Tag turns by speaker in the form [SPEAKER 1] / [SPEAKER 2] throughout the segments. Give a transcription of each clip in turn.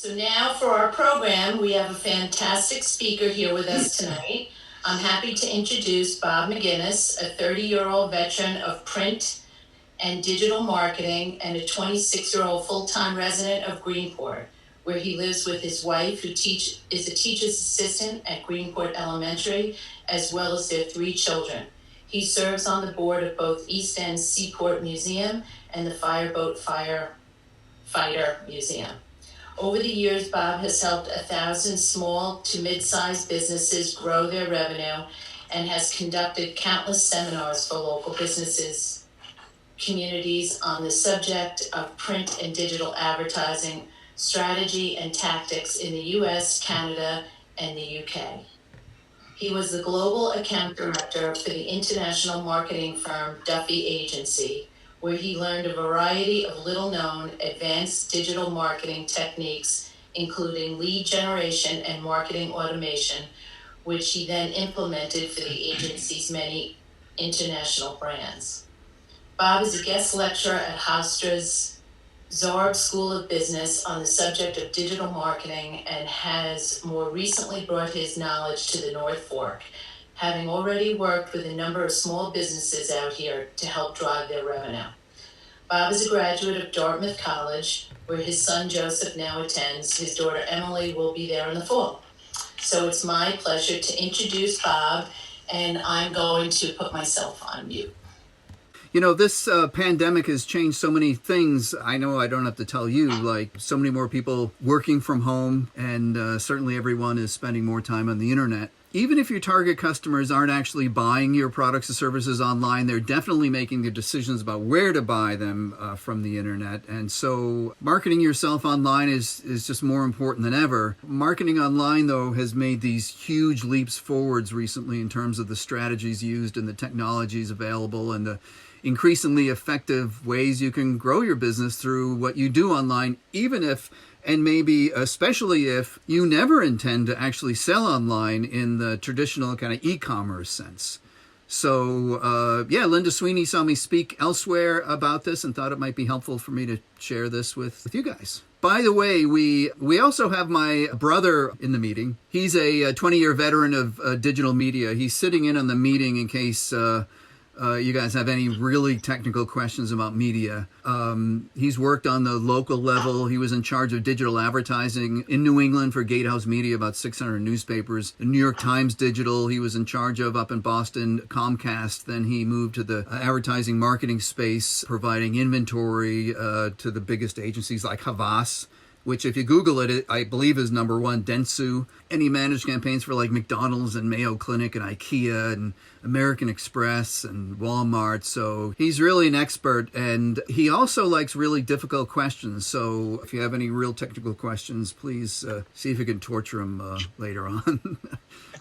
[SPEAKER 1] So now for our program, we have a fantastic speaker here with us tonight. I'm happy to introduce Bob McInnis, a 30-year-old veteran of print and digital marketing and a 26-year-old full-time resident of Greenport, where he lives with his wife, who is a teacher's assistant at Greenport Elementary, as well as their 3 children. He serves on the board of both East End Seaport Museum and the Fireboat Firefighter Museum. Over the years, Bob has helped 1,000 small to mid-sized businesses grow their revenue and has conducted countless seminars for local businesses, communities on the subject of print and digital advertising, strategy and tactics in the US, Canada, and the UK. He was the global account director for the international marketing firm Duffy Agency, where he learned a variety of little-known advanced digital marketing techniques, including lead generation and marketing automation, which he then implemented for the agency's many international brands. Bob is a guest lecturer at Hofstra's Zarb School of Business on the subject of digital marketing and has more recently brought his knowledge to the North Fork, having already worked with a number of small businesses out here to help drive their revenue. Bob is a graduate of Dartmouth College, where his son Joseph now attends. His daughter Emily will be there in the fall. So it's my pleasure to introduce Bob, and I'm going to put myself on mute.
[SPEAKER 2] You know, this pandemic has changed so many things. I know I don't have to tell you, like so many more people working from home, and certainly everyone is spending more time on the internet. Even if your target customers aren't actually buying your products and services online, they're definitely making the decisions about where to buy them from the internet. And so marketing yourself online is just more important than ever. Marketing online, though, has made these huge leaps forwards recently in terms of the strategies used and the technologies available and the increasingly effective ways you can grow your business through what you do online, even if, and maybe especially if, you never intend to actually sell online in the traditional kind of e-commerce sense. So, Linda Sweeney saw me speak elsewhere about this and thought it might be helpful for me to share this with you guys. By the way, we also have my brother in the meeting. He's a 20-year veteran of digital media. He's sitting in on the meeting in case you guys have any really technical questions about media. He's worked on the local level. He was in charge of digital advertising in New England for Gatehouse Media, about 600 newspapers. The New York Times Digital, he was in charge of up in Boston, Comcast. Then he moved to the advertising marketing space, providing inventory to the biggest agencies like Havas, which if you Google it, I believe is number 1, Dentsu. And he managed campaigns for like McDonald's and Mayo Clinic and IKEA and American Express and Walmart. So he's really an expert, and he also likes really difficult questions. So if you have any real technical questions, please see if you can torture him later on.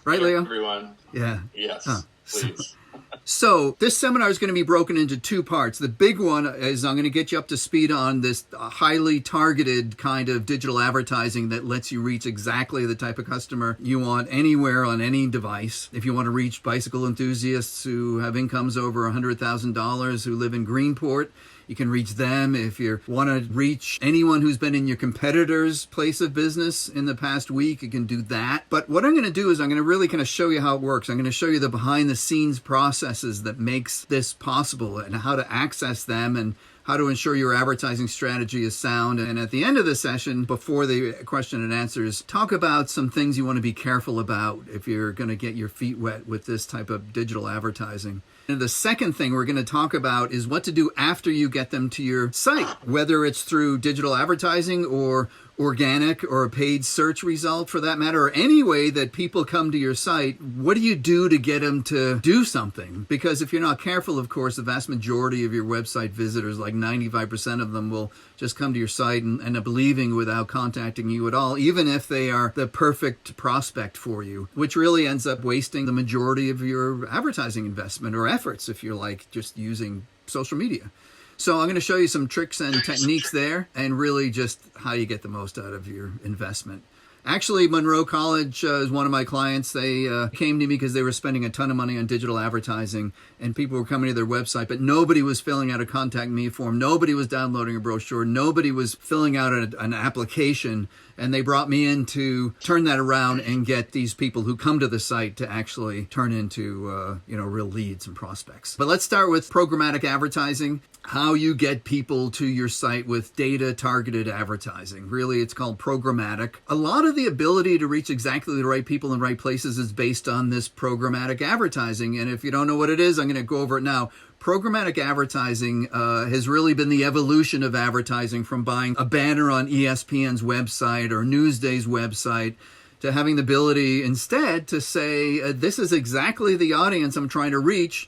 [SPEAKER 2] Right, Leo?
[SPEAKER 3] Everyone.
[SPEAKER 2] Yeah.
[SPEAKER 3] Yes, please.
[SPEAKER 2] So this seminar is going to be broken into 2 parts. The big one is I'm going to get you up to speed on this highly targeted kind of digital advertising that lets you reach exactly the type of customer you want anywhere on any device. If you want to reach bicycle enthusiasts who have incomes over $100,000 who live in Greenport, you can reach them. If you want to reach anyone who's been in your competitor's place of business in the past week, you can do that. But what I'm going to do is I'm going to really kind of show you how it works. I'm going to show you the behind the scenes processes that makes this possible and how to access them and how to ensure your advertising strategy is sound. And at the end of the session, before the question and answers, talk about some things you want to be careful about if you're going to get your feet wet with this type of digital advertising. And the second thing we're going to talk about is what to do after you get them to your site, whether it's through digital advertising or organic or a paid search result for that matter, or any way that people come to your site. What do you do to get them to do something? Because if you're not careful, of course, the vast majority of your website visitors, like 95% of them, will just come to your site and end up leaving without contacting you at all, even if they are the perfect prospect for you, which really ends up wasting the majority of your advertising investment or efforts if you're like just using social media. So I'm going to show you some tricks and techniques there and really just how you get the most out of your investment. Actually, Monroe College is one of my clients. They came to me because they were spending a ton of money on digital advertising, and people were coming to their website, but nobody was filling out a contact me form. Nobody was downloading a brochure. Nobody was filling out an application. And they brought me in to turn that around and get these people who come to the site to actually turn into, real leads and prospects. But let's start with programmatic advertising, how you get people to your site with data-targeted advertising. Really, it's called programmatic. A lot of the ability to reach exactly the right people in the right places is based on this programmatic advertising. And if you don't know what it is, I'm going to go over it now. Programmatic advertising has really been the evolution of advertising, from buying a banner on ESPN's website or Newsday's website to having the ability instead to say, this is exactly the audience I'm trying to reach.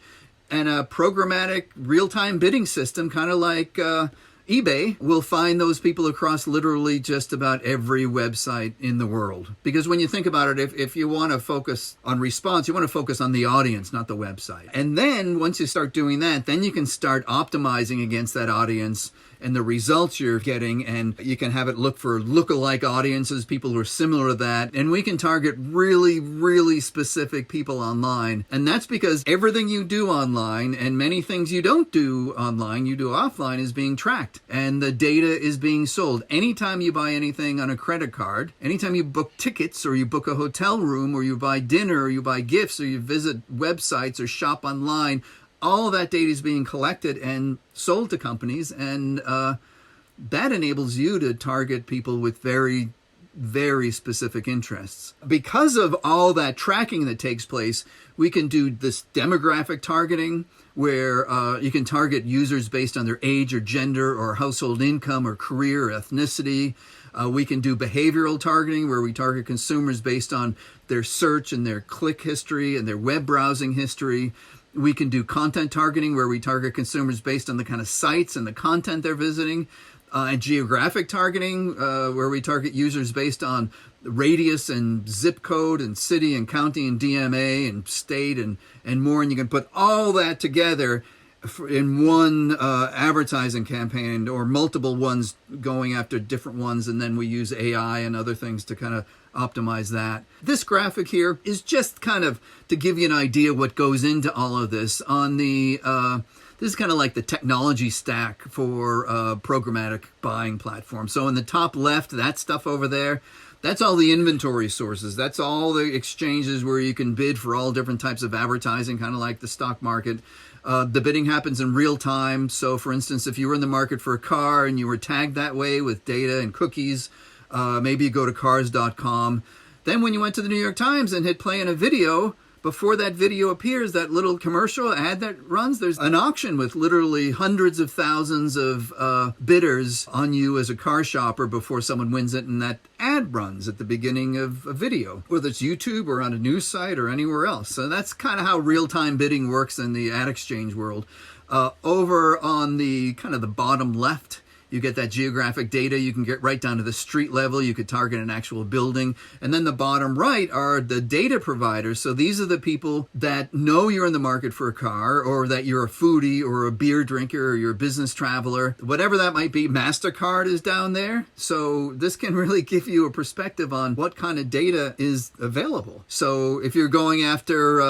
[SPEAKER 2] And a programmatic real-time bidding system, kind of like eBay, will find those people across literally just about every website in the world. Because when you think about it, if you want to focus on response, you want to focus on the audience, not the website. And then once you start doing that, then you can start optimizing against that audience and the results you're getting, and you can have it look for lookalike audiences, people who are similar to that, and we can target really, really specific people online. And that's because everything you do online and many things you don't do online, you do offline, is being tracked, and the data is being sold. Anytime you buy anything on a credit card, anytime you book tickets or you book a hotel room or you buy dinner or you buy gifts or you visit websites or shop online, all of that data is being collected and sold to companies, and that enables you to target people with very, very specific interests. Because of all that tracking that takes place, we can do this demographic targeting, where you can target users based on their age or gender or household income or career or ethnicity. We can do behavioral targeting, where we target consumers based on their search and their click history and their web browsing history. We can do content targeting, where we target consumers based on the kind of sites and the content they're visiting. And geographic targeting, where we target users based on radius and zip code and city and county and DMA and state and more. And you can put all that together in one advertising campaign, or multiple ones going after different ones, and then we use AI and other things to kind of optimize that. This graphic here is just kind of to give you an idea what goes into all of this. On the this is kind of like the technology stack for programmatic buying platform. So in the top left, that stuff over there, that's all the inventory sources. That's all the exchanges where you can bid for all different types of advertising, kind of like the stock market. The bidding happens in real time. So for instance, if you were in the market for a car and you were tagged that way with data and cookies, maybe you go to cars.com. Then when you went to the New York Times and hit play in a video, before that video appears, that little commercial ad that runs, there's an auction with literally hundreds of thousands of bidders on you as a car shopper before someone wins it, and that ad runs at the beginning of a video, whether it's YouTube or on a news site or anywhere else. So that's kind of how real-time bidding works in the ad exchange world. Over on the kind of the bottom left, you get that geographic data. You can get right down to the street level. You could target an actual building. And then the bottom right are the data providers. So these are the people that know you're in the market for a car, or that you're a foodie or a beer drinker, or you're a business traveler, whatever that might be. MasterCard is down there. So this can really give you a perspective on what kind of data is available. So if you're going after,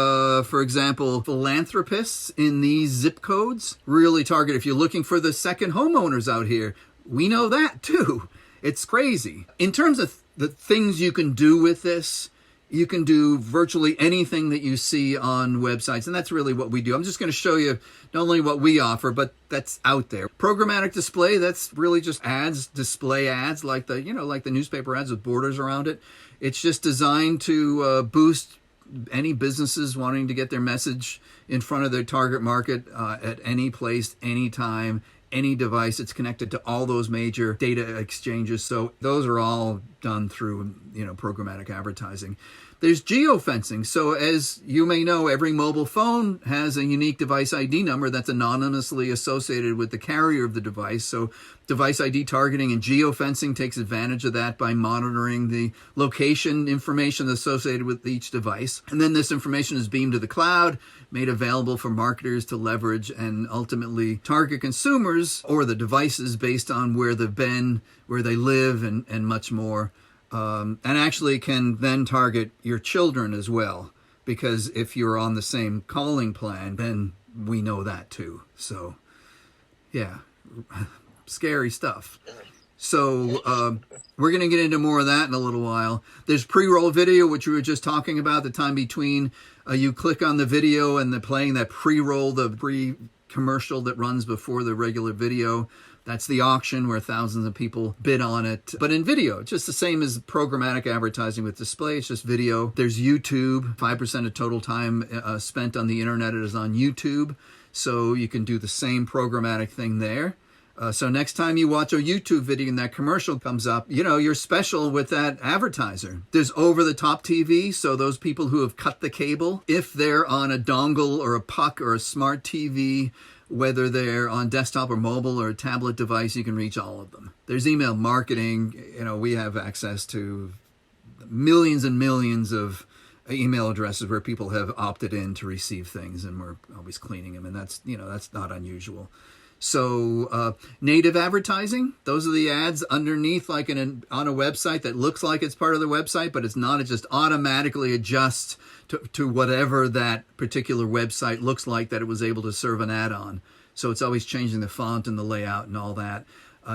[SPEAKER 2] for example, philanthropists in these zip codes, really target. If you're looking for the second homeowners out here, we know that too. It's crazy. In terms of the things you can do with this, you can do virtually anything that you see on websites, and that's really what we do. I'm just going to show you not only what we offer, but that's out there. Programmatic display, that's really just ads, display ads, like the newspaper ads with borders around it. It's just designed to boost any businesses wanting to get their message in front of their target market at any place, anytime, any device. It's connected to all those major data exchanges. So those are all done through, programmatic advertising. There's geofencing. So as you may know, every mobile phone has a unique device ID number that's anonymously associated with the carrier of the device. So device ID targeting and geofencing takes advantage of that by monitoring the location information associated with each device. And then this information is beamed to the cloud, made available for marketers to leverage and ultimately target consumers or the devices based on where they've been, where they live, and much more. And actually can then target your children as well, because if you're on the same calling plan, then we know that too. So, yeah, scary stuff. So we're going to get into more of that in a little while. There's pre-roll video, which we were just talking about, the time between you click on the video and the playing that pre-roll, the pre-commercial that runs before the regular video. That's the auction where thousands of people bid on it. But in video, just the same as programmatic advertising with display, it's just video. There's YouTube. 5% of total time spent on the internet is on YouTube. So you can do the same programmatic thing there. So next time you watch a YouTube video and that commercial comes up, you're special with that advertiser. There's over-the-top TV, so those people who have cut the cable, if they're on a dongle or a puck or a smart TV, whether they're on desktop or mobile or a tablet device, you can reach all of them. There's email marketing. We have access to millions and millions of email addresses where people have opted in to receive things, and we're always cleaning them, and that's not unusual. So native advertising, those are the ads underneath, like on a website that looks like it's part of the website, but it's not. It just automatically adjusts to whatever that particular website looks like that it was able to serve an ad on. So it's always changing the font and the layout and all that.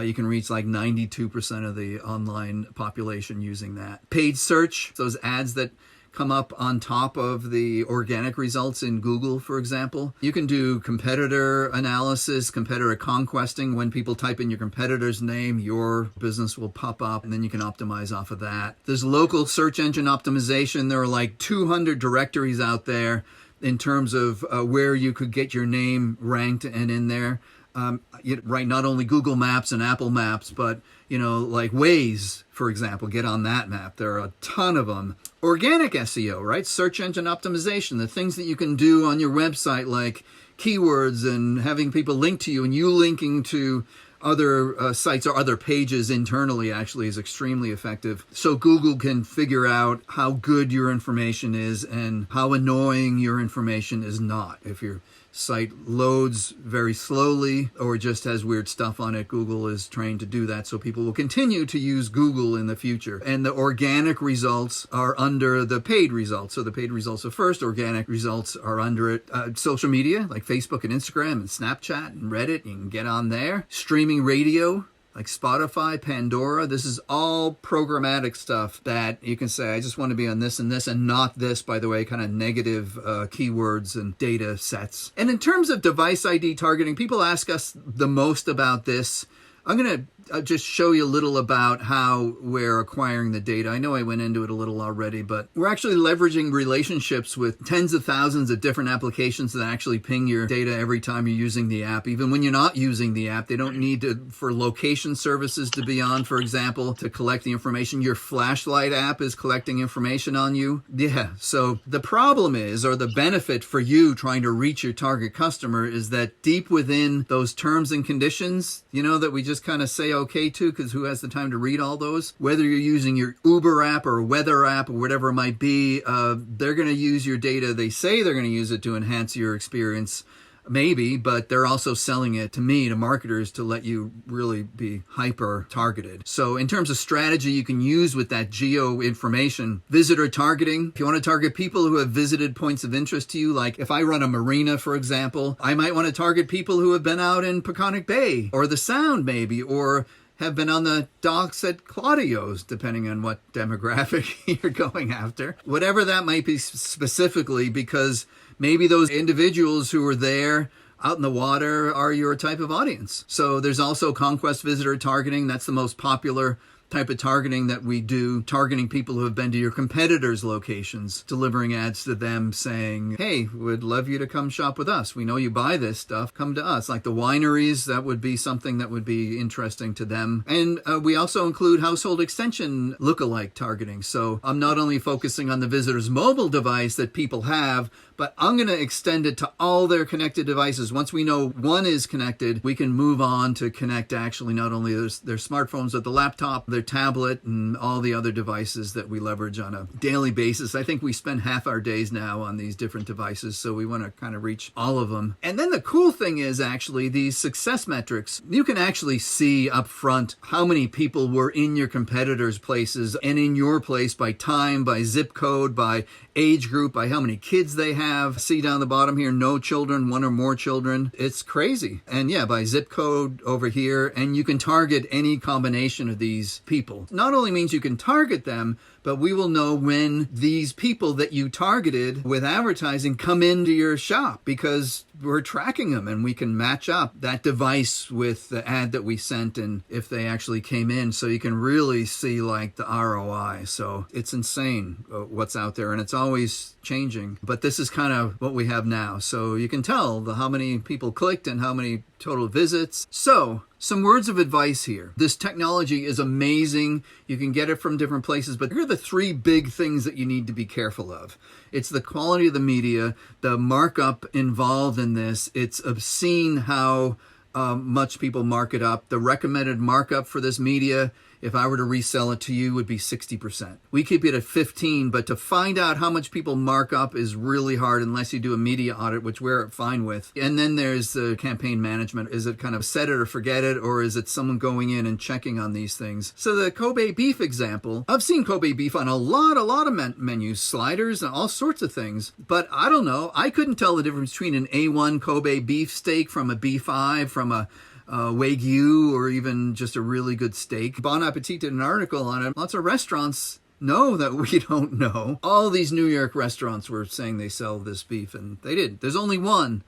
[SPEAKER 2] You can reach like 92% of the online population using that. Paid search, those ads that come up on top of the organic results in Google, for example. You can do competitor analysis, competitor conquesting. When people type in your competitor's name, your business will pop up, and then you can optimize off of that. There's local search engine optimization. There are like 200 directories out there in terms of where you could get your name ranked and in there. Right, not only Google Maps and Apple Maps, but like Waze, for example, get on that map. There are a ton of them. Organic SEO, right? Search engine optimization, the things that you can do on your website, like keywords and having people link to you, and you linking to other sites or other pages internally actually is extremely effective. So Google can figure out how good your information is and how annoying your information is not. If your site loads very slowly or just has weird stuff on it, Google is trained to do that, so people will continue to use Google in the future. And the organic results are under the paid results. So the paid results are first, organic results are under it. Social media like Facebook and Instagram and Snapchat and Reddit, you can get on there. Streaming radio like Spotify, Pandora, this is all programmatic stuff that you can say, I just want to be on this and not this, by the way, kind of negative keywords and data sets. And in terms of device ID targeting, people ask us the most about this. I'm going to just show you a little about how we're acquiring the data. I know I went into it a little already, but we're actually leveraging relationships with tens of thousands of different applications that actually ping your data every time you're using the app. Even when you're not using the app, they don't need for location services to be on, for example, to collect the information. Your flashlight app is collecting information on you. Yeah, so the problem is, or the benefit for you trying to reach your target customer, is that deep within those terms and conditions, that we just kind of say okay to, because who has the time to read all those? Whether you're using your Uber app or a weather app or whatever it might be, they're going to use your data. They say they're going to use it to enhance your experience, maybe, but they're also selling it to me, to marketers, to let you really be hyper targeted. So in terms of strategy you can use with that geo information, visitor targeting. If you want to target people who have visited points of interest to you, like if I run a marina, for example, I might want to target people who have been out in Peconic Bay or the Sound maybe, or have been on the docks at Claudio's, depending on what demographic you're going after. Whatever that might be specifically, because maybe those individuals who are there out in the water are your type of audience. So there's also conquest visitor targeting. That's the most popular type of targeting that we do, targeting people who have been to your competitors' locations, delivering ads to them saying, hey, we'd love you to come shop with us. We know you buy this stuff. Come to us. Like the wineries, that would be something that would be interesting to them. And we also include household extension lookalike targeting. So I'm not only focusing on the visitor's mobile device that people have, but I'm going to extend it to all their connected devices. Once we know one is connected, we can move on to connect actually not only their smartphones, but the laptop, their tablet and all the other devices that we leverage on a daily basis. I think we spend half our days now on these different devices, so we want to kind of reach all of them. And then the cool thing is actually these success metrics. You can actually see up front how many people were in your competitors' places and in your place by time, by zip code, by age group, by how many kids they have. See down the bottom here, no children, one or more children. It's crazy. And yeah, by zip code over here, and you can target any combination of these people. Not only means you can target them, but we will know when these people that you targeted with advertising come into your shop because we're tracking them and we can match up that device with the ad that we sent and if they actually came in. So you can really see like the ROI. So it's insane what's out there and it's always changing. But this is kind of what we have now. So you can tell how many people clicked and how many total visits. So some words of advice here. This technology is amazing. You can get it from different places, but here are the three big things that you need to be careful of. It's the quality of the media, the markup involved in this. It's obscene how much people mark it up. The recommended markup for this media, if I were to resell it to you, would be 60%. We keep it at 15, but to find out how much people mark up is really hard unless you do a media audit, which we're fine with. And then there's the campaign management. Is it kind of set it or forget it, or is it someone going in and checking on these things? So the Kobe beef example, I've seen Kobe beef on a lot of menus, sliders and all sorts of things, but I don't know. I couldn't tell the difference between an A1 Kobe beef steak from a B5, from a Wagyu, or even just a really good steak. Bon Appetit did an article on it. Lots of restaurants know that we don't know. All these New York restaurants were saying they sell this beef, and they did. There's only one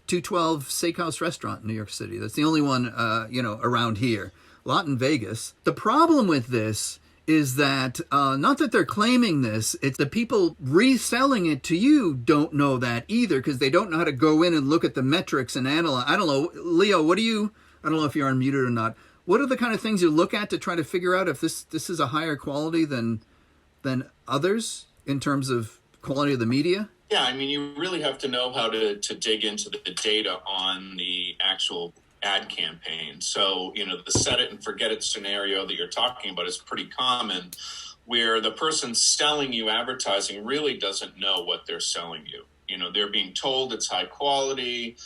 [SPEAKER 2] 212 Steakhouse restaurant in New York City. That's the only one, around here. A lot in Vegas. The problem with this is that, not that they're claiming this, it's the people reselling it to you don't know that either because they don't know how to go in and look at the metrics and analyze. I don't know. Leo, I don't know if you're unmuted or not. What are the kind of things you look at to try to figure out if this is a higher quality than others in terms of quality of the media?
[SPEAKER 3] Yeah, I mean, you really have to know how to dig into the data on the actual ad campaign. So, the set it and forget it scenario that you're talking about is pretty common, where the person selling you advertising really doesn't know what they're selling you. They're being told it's high quality.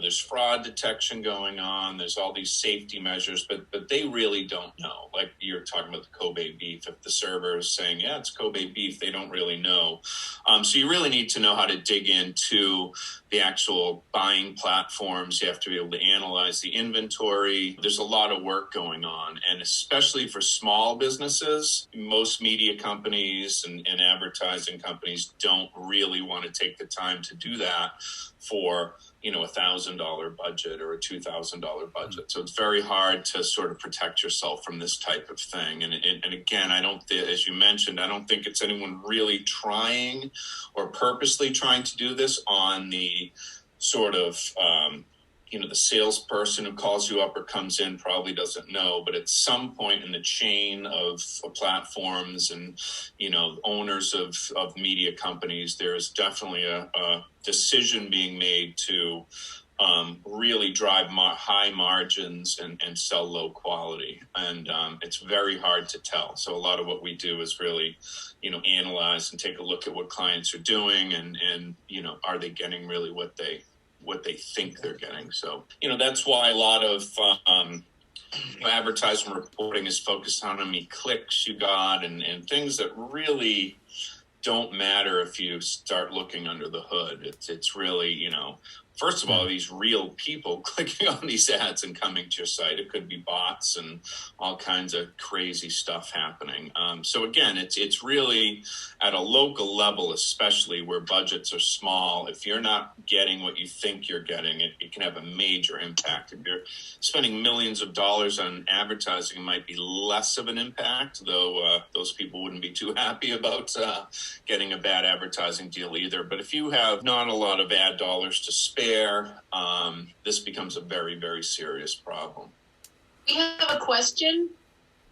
[SPEAKER 3] There's fraud detection going on. There's all these safety measures, but they really don't know. Like you're talking about the Kobe beef. If the server is saying, yeah, it's Kobe beef, they don't really know. So you really need to know how to dig into the actual buying platforms. You have to be able to analyze the inventory. There's a lot of work going on. And especially for small businesses, most media companies and advertising companies don't really want to take the time to do that for $1,000 budget or a $2,000 budget. So it's very hard to sort of protect yourself from this type of thing. And again, as you mentioned, I don't think it's anyone really trying or purposely trying to do this on the sort of, the salesperson who calls you up or comes in probably doesn't know, but at some point in the chain of platforms and, owners of media companies, there is definitely a decision being made to really drive high margins and sell low quality. And it's very hard to tell. So a lot of what we do is really, analyze and take a look at what clients are doing and are they getting really what they think they're getting. So, that's why a lot of advertising reporting is focused on how many clicks you got and things that really don't matter if you start looking under the hood. It's really, first of all, these real people clicking on these ads and coming to your site. It could be bots and all kinds of crazy stuff happening. So again, it's really at a local level, especially where budgets are small. If you're not getting what you think you're getting, it can have a major impact. If you're spending millions of dollars on advertising, it might be less of an impact, though those people wouldn't be too happy about getting a bad advertising deal either. But if you have not a lot of ad dollars to spare, this becomes a very, very serious problem.
[SPEAKER 1] We have a question.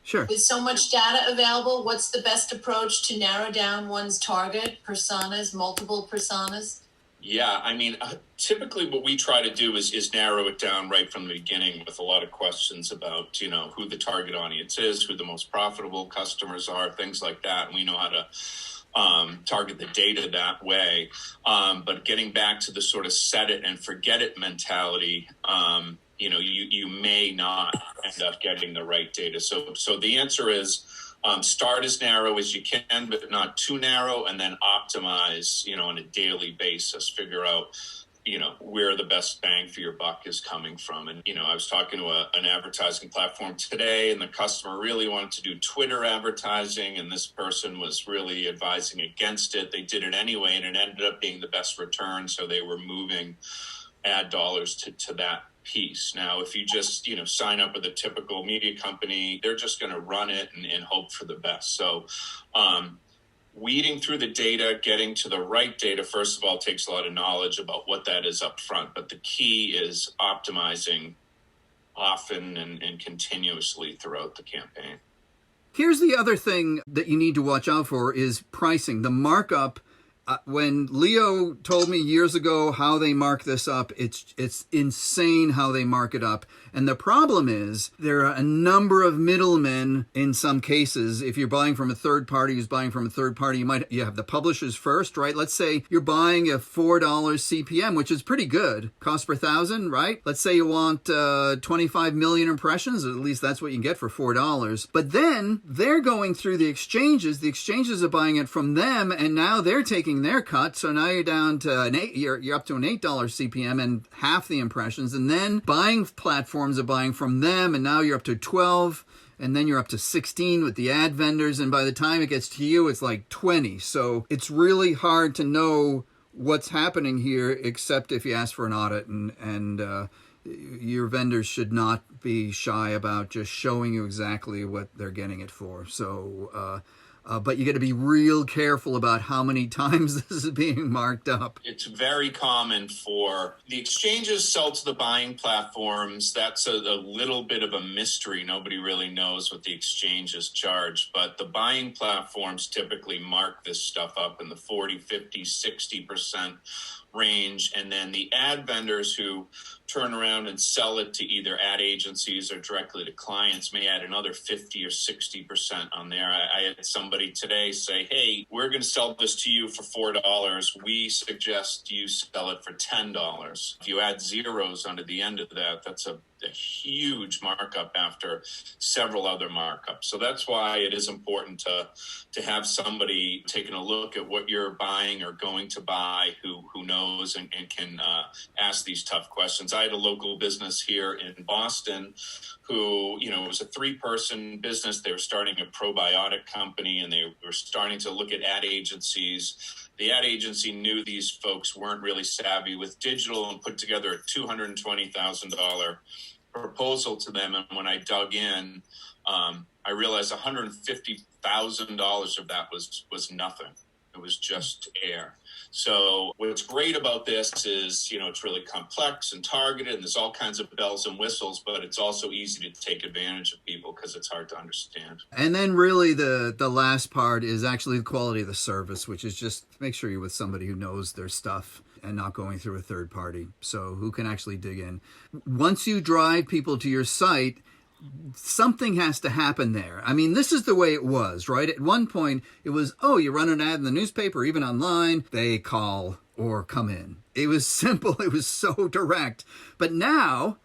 [SPEAKER 2] Sure.
[SPEAKER 1] With so much data available, what's the best approach to narrow down one's target personas, multiple personas?
[SPEAKER 3] Yeah, I mean, typically what we try to do is narrow it down right from the beginning with a lot of questions about, who the target audience is, who the most profitable customers are, things like that. And we know how to target the data that way. But getting back to the sort of set it and forget it mentality, you may not end up getting the right data. So the answer is, start as narrow as you can, but not too narrow, and then optimize, on a daily basis, figure out, where the best bang for your buck is coming from. And, I was talking to an advertising platform today, and the customer really wanted to do Twitter advertising, and this person was really advising against it. They did it anyway, and it ended up being the best return. So they were moving ad dollars to that piece. Now, if you just, sign up with a typical media company, they're just going to run it and hope for the best. So, weeding through the data, getting to the right data, first of all, takes a lot of knowledge about what that is up front. But the key is optimizing often and continuously throughout the campaign.
[SPEAKER 2] Here's the other thing that you need to watch out for is pricing. The markup. When Leo told me years ago how they mark this up, it's insane how they mark it up. And the problem is there are a number of middlemen in some cases. If you're buying from a third party who's buying from a third party, you have the publishers first, right? Let's say you're buying a $4 CPM, which is pretty good. Cost per 1,000, right? Let's say you want 25 million impressions. At least that's what you can get for $4. But then they're going through the exchanges. The exchanges are buying it from them, and now they're taking their cut. So now you're down to you're up to an $8 CPM and half the impressions. And then buying platforms are buying from them, and now you're up to 12, and then you're up to 16 with the ad vendors, and by the time it gets to you, it's like 20. So it's really hard to know what's happening here, except if you ask for an audit, and your vendors should not be shy about just showing you exactly what they're getting it for. So but you got to be real careful about how many times this is being marked up.
[SPEAKER 3] It's very common for the exchanges sell to the buying platforms. That's a little bit of a mystery. Nobody really knows what the exchanges charge, but the buying platforms typically mark this stuff up in the 40, 50, 60% range. And then the ad vendors who turn around and sell it to either ad agencies or directly to clients may add another 50 or 60% on there. I had somebody today say, hey, we're going to sell this to you for $4. We suggest you sell it for $10. If you add zeros onto the end of that, that's a huge markup after several other markups. So that's why it is important to have somebody taking a look at what you're buying or going to buy who knows and can ask these tough questions. I had a local business here in Boston who, it was a 3-person business. They were starting a probiotic company, and they were starting to look at ad agencies. The ad agency knew these folks weren't really savvy with digital and put together a $220,000 proposal to them. And when I dug in, I realized $150,000 of that was nothing. It was just air. So what's great about this is, it's really complex and targeted, and there's all kinds of bells and whistles, but it's also easy to take advantage of people because it's hard to understand.
[SPEAKER 2] And then really the last part is actually the quality of the service, which is just make sure you're with somebody who knows their stuff and not going through a third party, so who can actually dig in. Once you drive people to your site, something has to happen there. I mean, this is the way it was, right? At one point, it was, you run an ad in the newspaper, even online, they call or come in. It was simple. It was so direct. But now,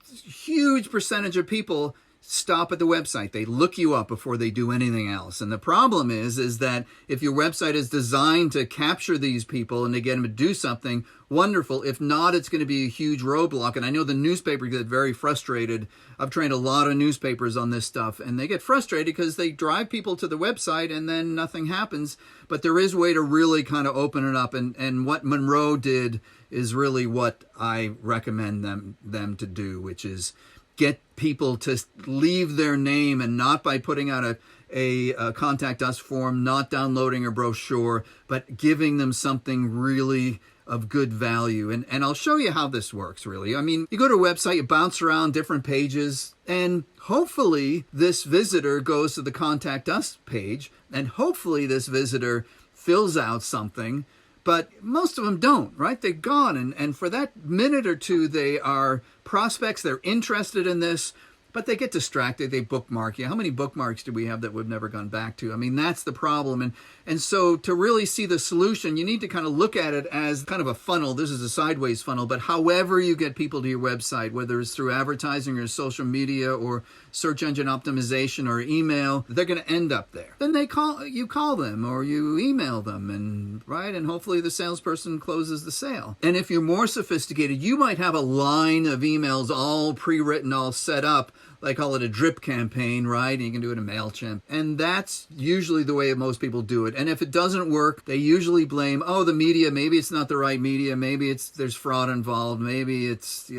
[SPEAKER 2] huge percentage of people stop at the website. They look you up before they do anything else. And the problem is that if your website is designed to capture these people and to get them to do something, wonderful. If not, it's going to be a huge roadblock. And I know the newspapers get very frustrated. I've trained a lot of newspapers on this stuff, and they get frustrated because they drive people to the website and then nothing happens. But there is a way to really kind of open it up. And what Monroe did is really what I recommend them to do, which is get people to leave their name, and not by putting out a contact us form, not downloading a brochure, but giving them something really of good value. And I'll show you how this works, really. I mean, you go to a website, you bounce around different pages, and hopefully this visitor goes to the contact us page, and hopefully this visitor fills out something. But most of them don't, right? They're gone. And for that minute or two, they are prospects. They're interested in this, but they get distracted. They bookmark you. How many bookmarks do we have that we've never gone back to? I mean, that's the problem. And so to really see the solution, you need to kind of look at it as kind of a funnel. This is a sideways funnel, but however you get people to your website, whether it's through advertising or social media or search engine optimization or email, they're going to end up there. Then you call them or you email them, and hopefully the salesperson closes the sale. And if you're more sophisticated, you might have a line of emails all pre-written, all set up. They call it a drip campaign, right? And you can do it in MailChimp. And that's usually the way most people do it. And if it doesn't work, they usually blame, the media, maybe it's not the right media, maybe there's fraud involved, maybe it's,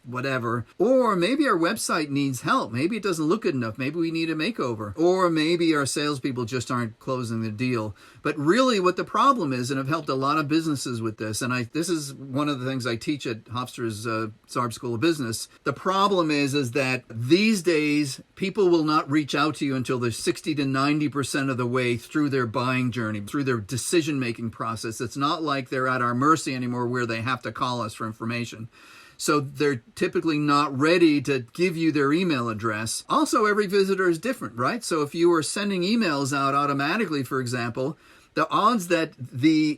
[SPEAKER 2] whatever. Or maybe our website needs help. Maybe it doesn't look good enough. Maybe we need a makeover. Or maybe our salespeople just aren't closing the deal. But really what the problem is, and I've helped a lot of businesses with this, and this is one of the things I teach at Hofstra's Sarb School of Business. The problem is that these days, people will not reach out to you until they're 60 to 90% of the way through their buying journey, through their decision-making process. It's not like they're at our mercy anymore where they have to call us for information. So they're typically not ready to give you their email address. Also, every visitor is different, right? So if you are sending emails out automatically, for example, the odds that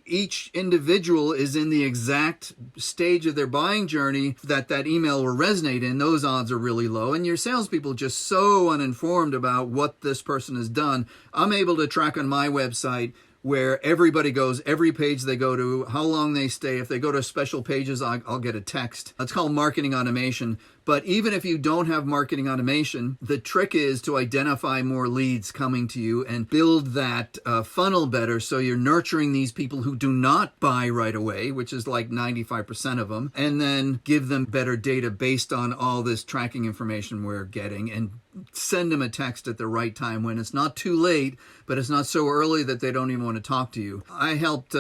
[SPEAKER 2] each individual is in the exact stage of their buying journey that email will resonate in, those odds are really low. And your salespeople are just so uninformed about what this person has done. I'm able to track on my website where everybody goes, every page they go to, how long they stay. If they go to special pages, I'll get a text. That's called marketing automation. But even if you don't have marketing automation, the trick is to identify more leads coming to you and build that funnel better so you're nurturing these people who do not buy right away, which is like 95% of them, and then give them better data based on all this tracking information we're getting, and send them a text at the right time when it's not too late, but it's not so early that they don't even want to talk to you. I helped,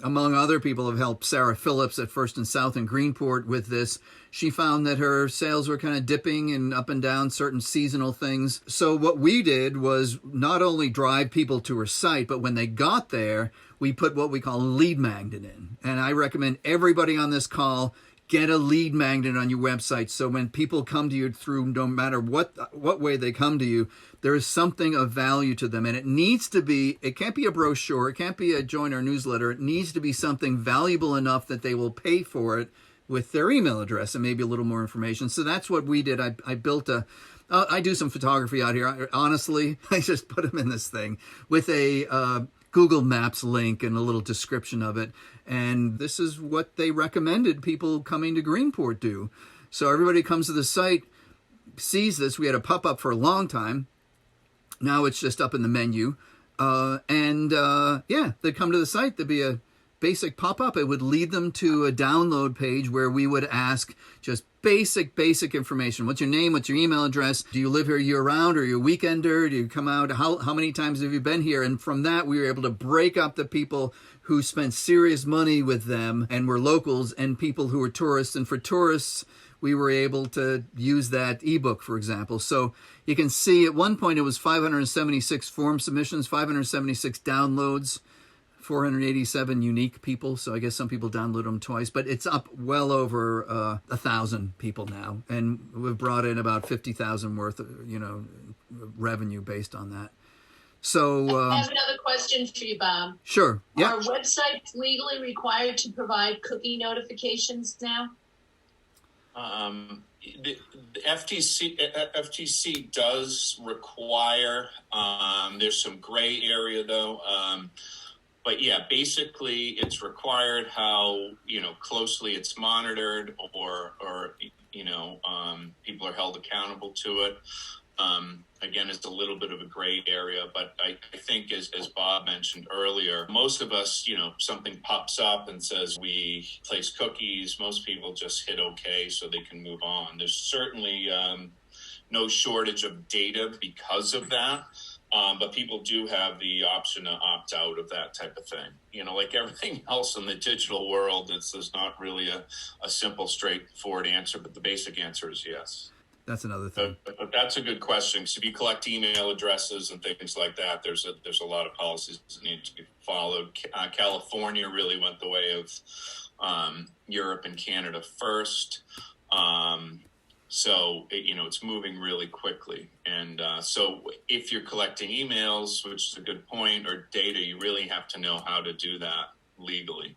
[SPEAKER 2] among other people, have helped Sarah Phillips at First and South in Greenport with this. She found that her sales were kind of dipping and up and down, certain seasonal things. So what we did was not only drive people to her site, but when they got there, we put what we call a lead magnet in. And I recommend everybody on this call get a lead magnet on your website, so when people come to you through, no matter what way they come to you, there is something of value to them. And it can't be a brochure, it can't be a join our newsletter, it needs to be something valuable enough that they will pay for it with their email address and maybe a little more information. So that's what we did. I built I do some photography out here. Honestly, I just put them in this thing with a Google Maps link and a little description of it. And this is what they recommended people coming to Greenport do. So everybody comes to the site, sees this. We had a pop-up for a long time. Now it's just up in the menu. They'd come to the site. There'd be a basic pop-up. It would lead them to a download page where we would ask just basic information. What's your name? What's your email address? Do you live here year-round, or are you a weekender? Do you come out? How many times have you been here? And from that, we were able to break up the people who spent serious money with them and were locals, and people who were tourists. And for tourists, we were able to use that ebook, for example. So you can see at one point it was 576 form submissions, 576 downloads, 487 unique people. So I guess some people download them twice, but it's up well over 1,000 people now. And we've brought in about 50,000 worth of, revenue based on that. So
[SPEAKER 1] I have another question for you, Bob.
[SPEAKER 2] Sure. Yeah.
[SPEAKER 1] Are websites legally required to provide cookie notifications now?
[SPEAKER 3] The FTC does require. There's some gray area though. But yeah, basically it's required. How closely it's monitored, or people are held accountable to it. Again, it's a little bit of a gray area, but I think as Bob mentioned earlier, most of us, something pops up and says we place cookies. Most people just hit OK so they can move on. There's certainly no shortage of data because of that. But people do have the option to opt out of that type of thing. Like everything else in the digital world, there's not really a simple, straightforward answer, but the basic answer is yes.
[SPEAKER 2] That's another thing.
[SPEAKER 3] But that's a good question. So if you collect email addresses and things like that, there's a lot of policies that need to be followed. California really went the way of Europe and Canada first. So it's moving really quickly. And so if you're collecting emails, which is a good point, or data, you really have to know how to do that legally.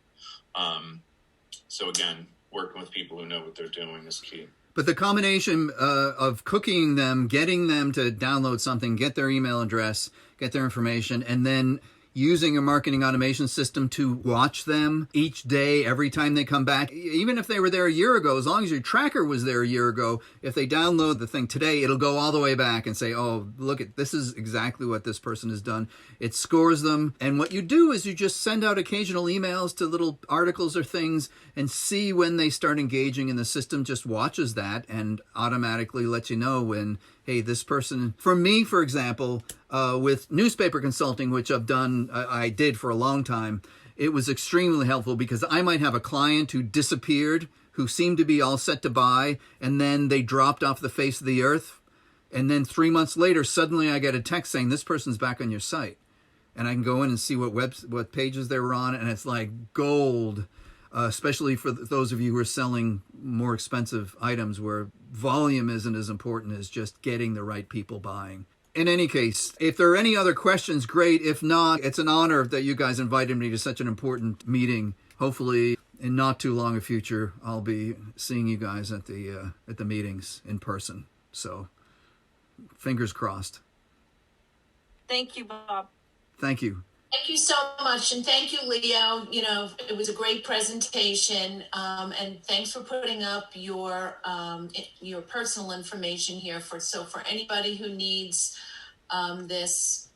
[SPEAKER 3] So again, working with people who know what they're doing is key.
[SPEAKER 2] But the combination of cooking them, getting them to download something, get their email address, get their information, and then using a marketing automation system to watch them each day, every time they come back, even if they were there a year ago, as long as your tracker was there a year ago, if they download the thing today, it'll go all the way back and say, oh, look, this is exactly what this person has done. It scores them. And what you do is you just send out occasional emails to little articles or things and see when they start engaging, and the system just watches that and automatically lets you know when, hey, this person, for me, for example, with newspaper consulting, which I did for a long time, it was extremely helpful because I might have a client who disappeared, who seemed to be all set to buy, and then they dropped off the face of the earth. And then 3 months later, suddenly I get a text saying, this person's back on your site. And I can go in and see what pages they were on, and it's like gold, especially for those of you who are selling more expensive items where volume isn't as important as just getting the right people buying. In any case, if there are any other questions, great. If not, it's an honor that you guys invited me to such an important meeting. Hopefully, in not too long a future, I'll be seeing you guys at the meetings in person. So, fingers crossed.
[SPEAKER 4] Thank you, Bob.
[SPEAKER 2] Thank you.
[SPEAKER 1] Thank you so much, and thank you, Leo. It was a great presentation, and thanks for putting up your personal information here. For anybody who needs this,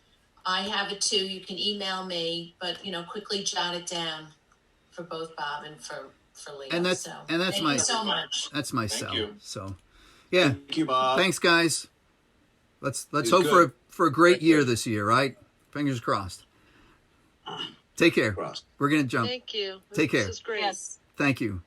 [SPEAKER 1] I have it too. You can email me, but quickly jot it down for both Bob and for Leo.
[SPEAKER 2] And that's
[SPEAKER 1] thank you so much.
[SPEAKER 2] That's my
[SPEAKER 3] Thank
[SPEAKER 2] cell.
[SPEAKER 3] you.
[SPEAKER 2] So, yeah.
[SPEAKER 5] Thank you, Bob.
[SPEAKER 2] Thanks, guys. Let's hope for a great year this year, right? Fingers crossed. Take care. We're going to jump.
[SPEAKER 6] Thank you.
[SPEAKER 2] Take care.
[SPEAKER 6] This is great.
[SPEAKER 4] Yes.
[SPEAKER 2] Thank you.